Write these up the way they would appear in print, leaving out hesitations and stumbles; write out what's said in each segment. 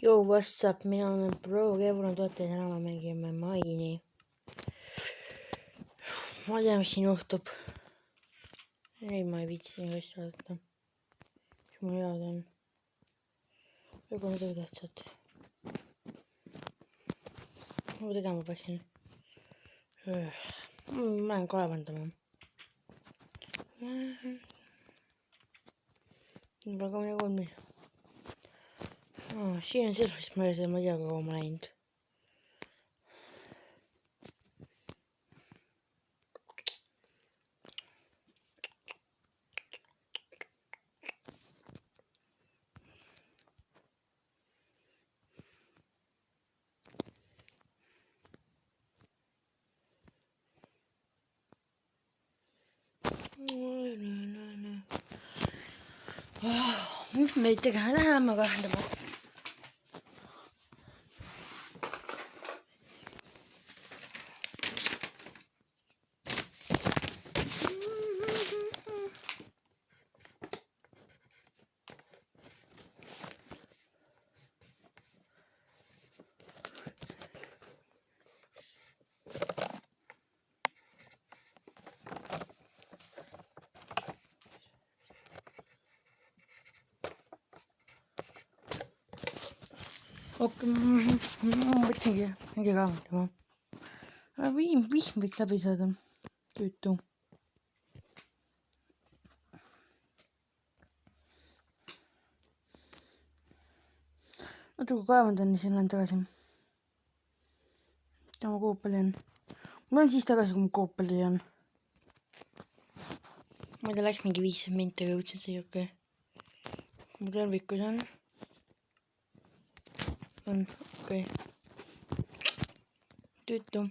Joo, what's up, mina olen Pro Kevron tooteid enam mängime Maini. Ma ei tea, mis siin juhtub. Ei, ma ei viitsi siin asja vaadata. Mis mul head on. Ega midagi tähtsat. Ma tegema peaksin. Ma lähen kaevandama. Praegu on midagi olnud. Siin on selfist mõeldes, ma ei tea, kaua ma läinud. Mis meid tegema läheme kaevandama? Okei, ma mõtlesingi mingi kaevandama. Vihm võiks läbi saada. Tüütu. Oota, kui kaevandan, siis lähen tagasi. Ma koopali on. Ma lähen siis tagasi, kui ma koopali on. Ma ei tea, läks mingi 5 minti, aga jõudsin siia, okei. Kui ma tervikus on, okei. Tüütu.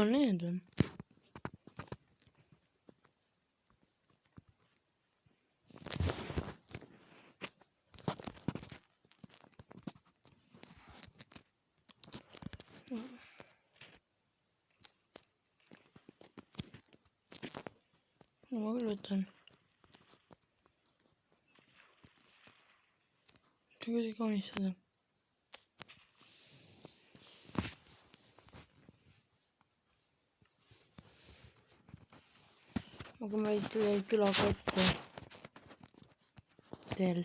Need on. Ma küll võtan. See kuidagi kaunistada. Aga ma ei tule külaga ette. Teel.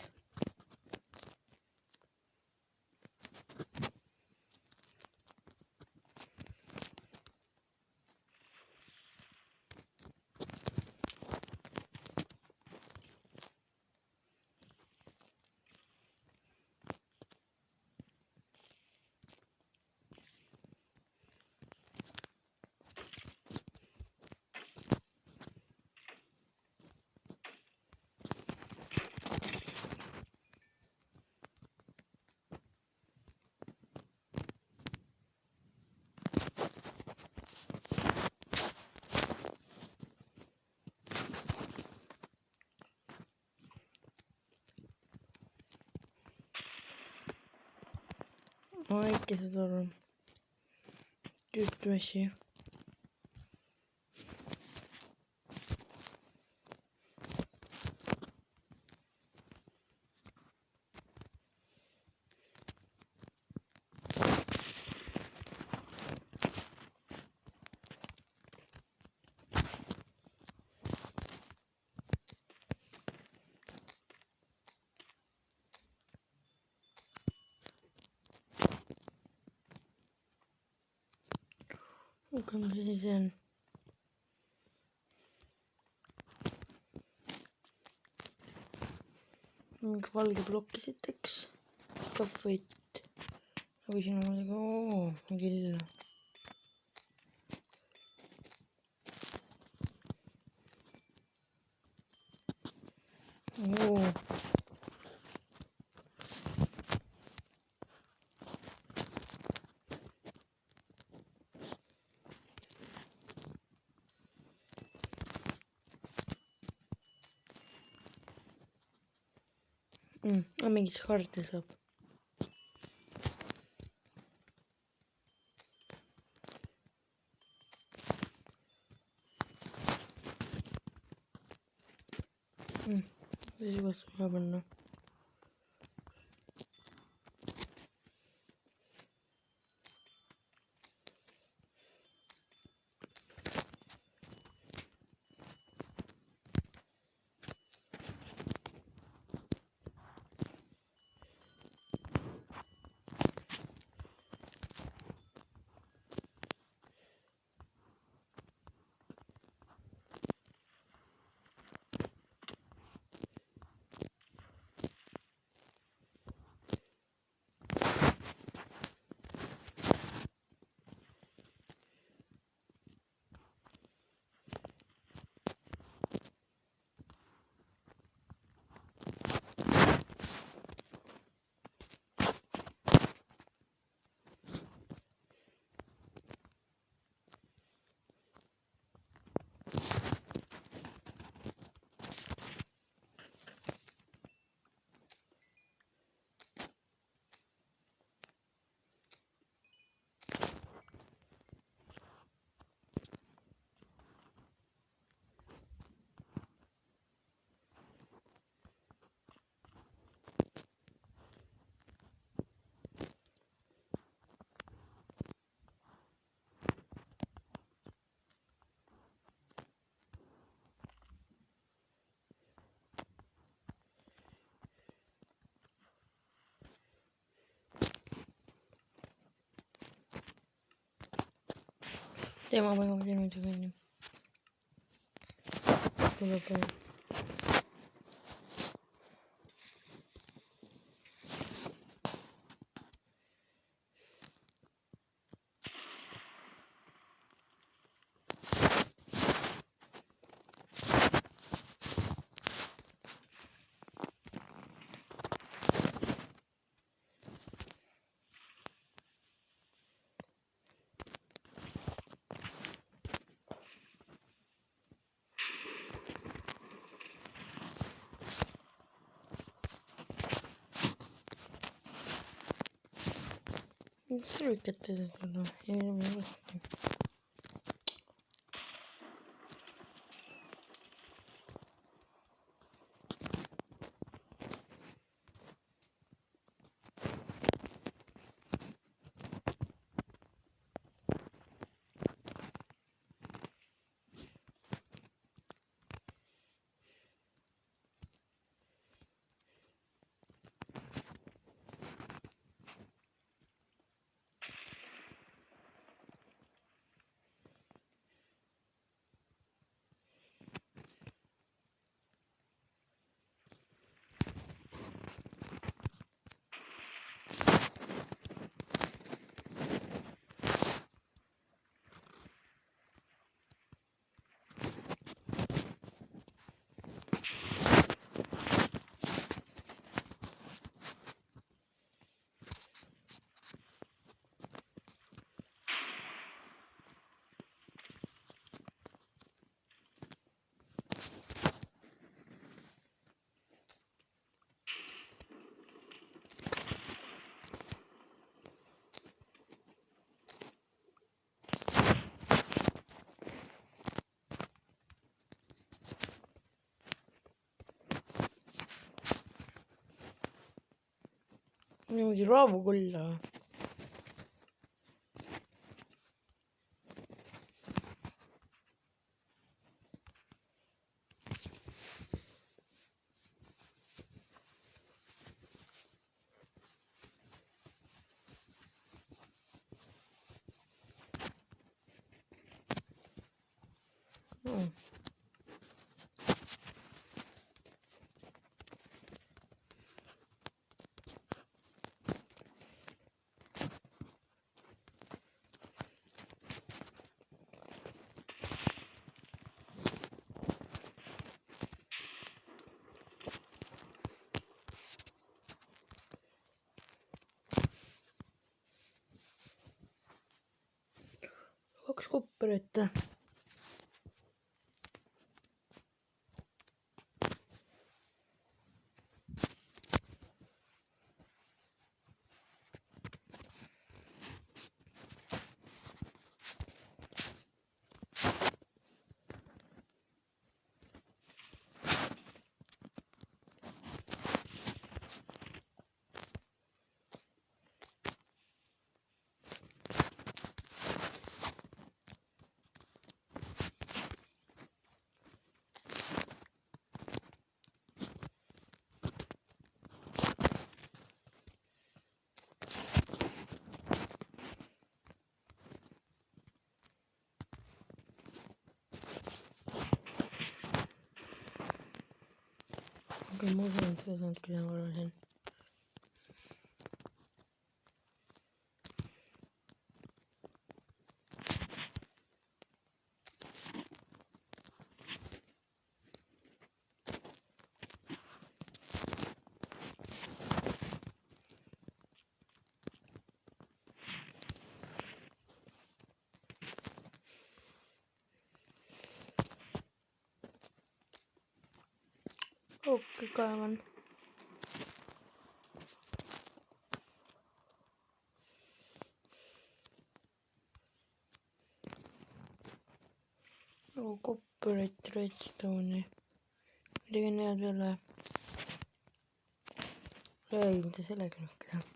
Äkki saad aru. Tüütu asi. Okei, mis asi see on? Mingi valge plokk esiteks. Kahvvõit. Aga siin on midagi, mingi lilla. Oo. Ama çıkart hesap. Bizi basma bana. Tamam ben kapatayım benim. Dur bakalım. Nasıl beklettiniz bunu? Yemin ederim. Non mi trovo quella. Mm. kopper ette. Aga ma usun, et seda saanud küll arvasin. Okei, kaevan. Copyright redstone'i. Midagi on head veel või? Ei, mitte sellega rohkem.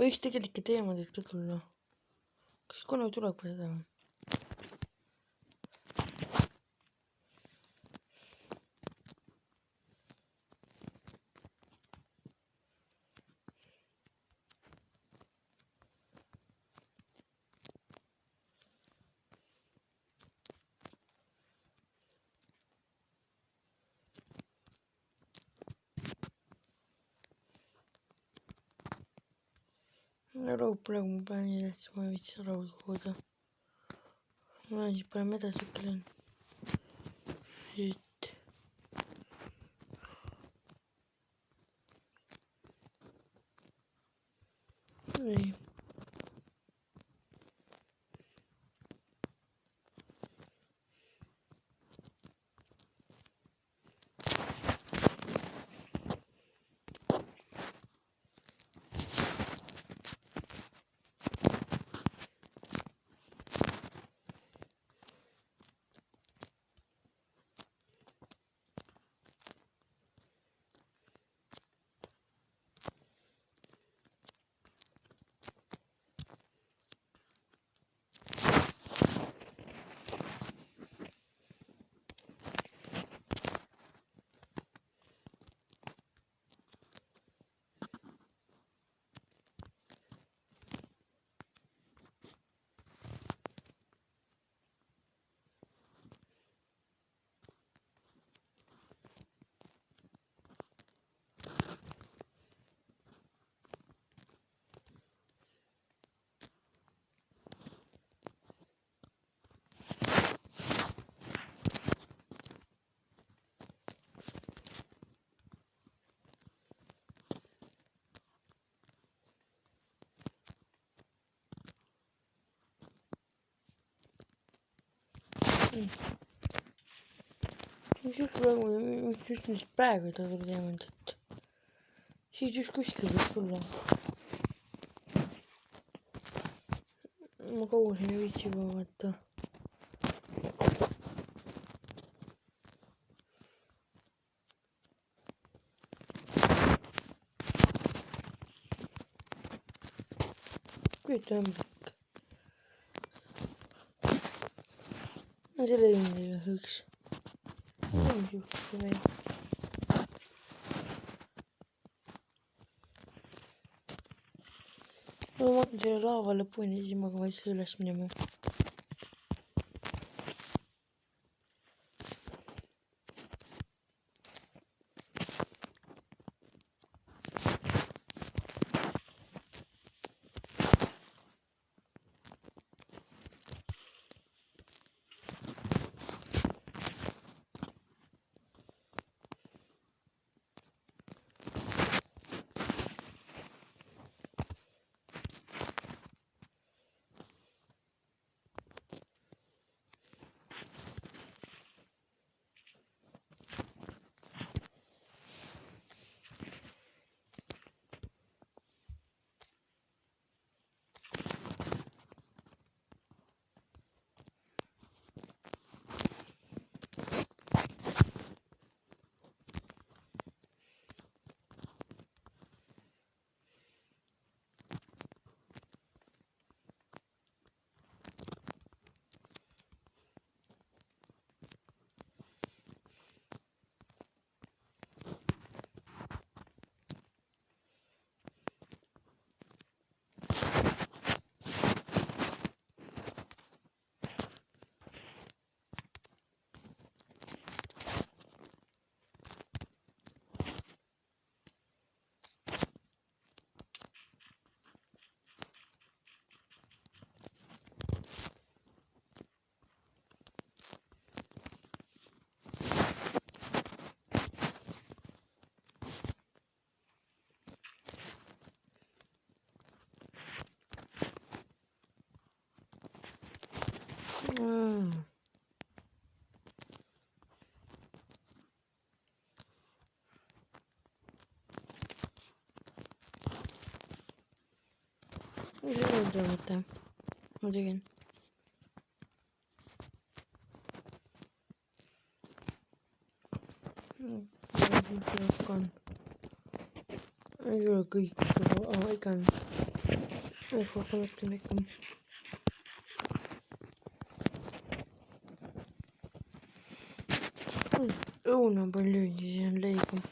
Võiks tegelikult teemadid ka tulla. Kas kunagi tuleb ka seda? Raud praegu mu plaani tähtis, ma ei viitsi raudu koguda. Ma lähen siis parem edasi õkkelen. Siit. Nii. Mis praegu tuleb diamandit. Siit just kuskil võib tulla. Ma kaua siin ei viitsi juba vaata. Nüüd tõmblik. selle teinud üks. Mis juhtub veel? Ma vaatan selle laava lõpuni, siis ma hakkan vaikselt üles minema. Mis see mõte? Ma tegin. Ei ole kõik, aga ikka on. Hakkan mõtlema ikka. Õuna palju ja siis on leiga.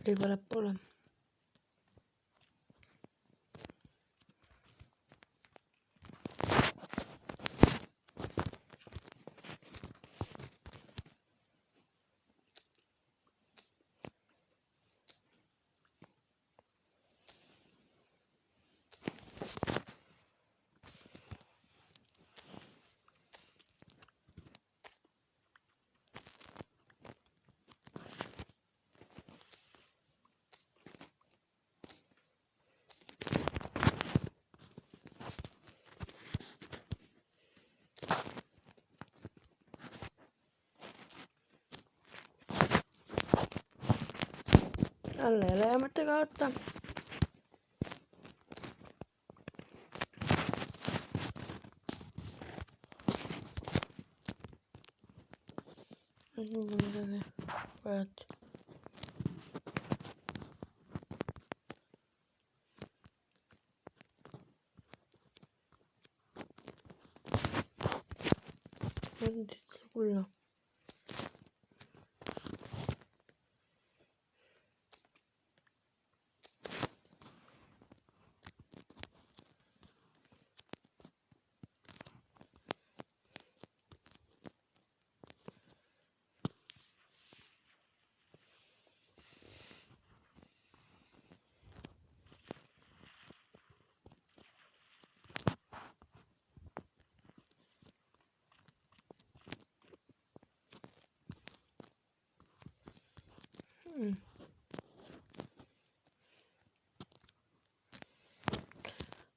Leiba läheb poole. Alla ei ole hea mõte kaota. Nüüd on midagi vajad. Mõtlen siit kulla.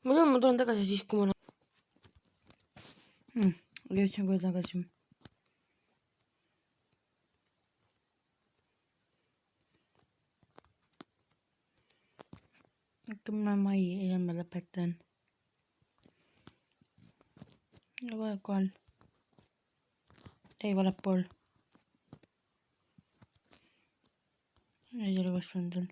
ma tulen tagasi siis, kui ma jõudsin kohe tagasi. Hakkame majja ja ma lõpetan. Ja kohe kohal. Ei, vale pool. Ei ole kasvanud veel.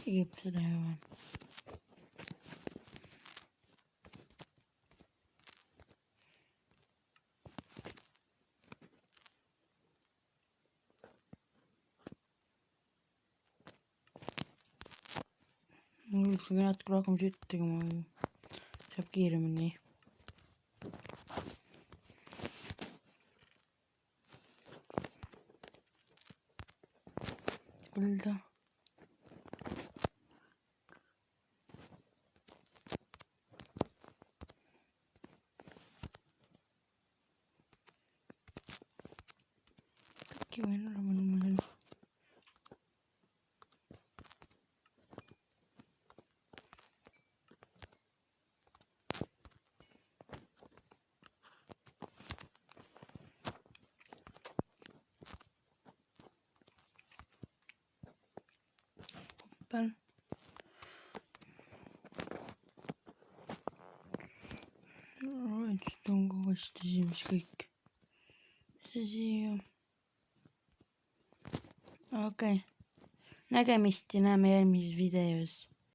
Keegi seda ei ole. Mul võiks natuke rohkem sütt tegema, saab kiiremini. Kulda. Äkki võin olema niimoodi. Peal. Toon uuesti siin, mis kõik. See siia. Okei. Nägemist ja näeme järgmises videos.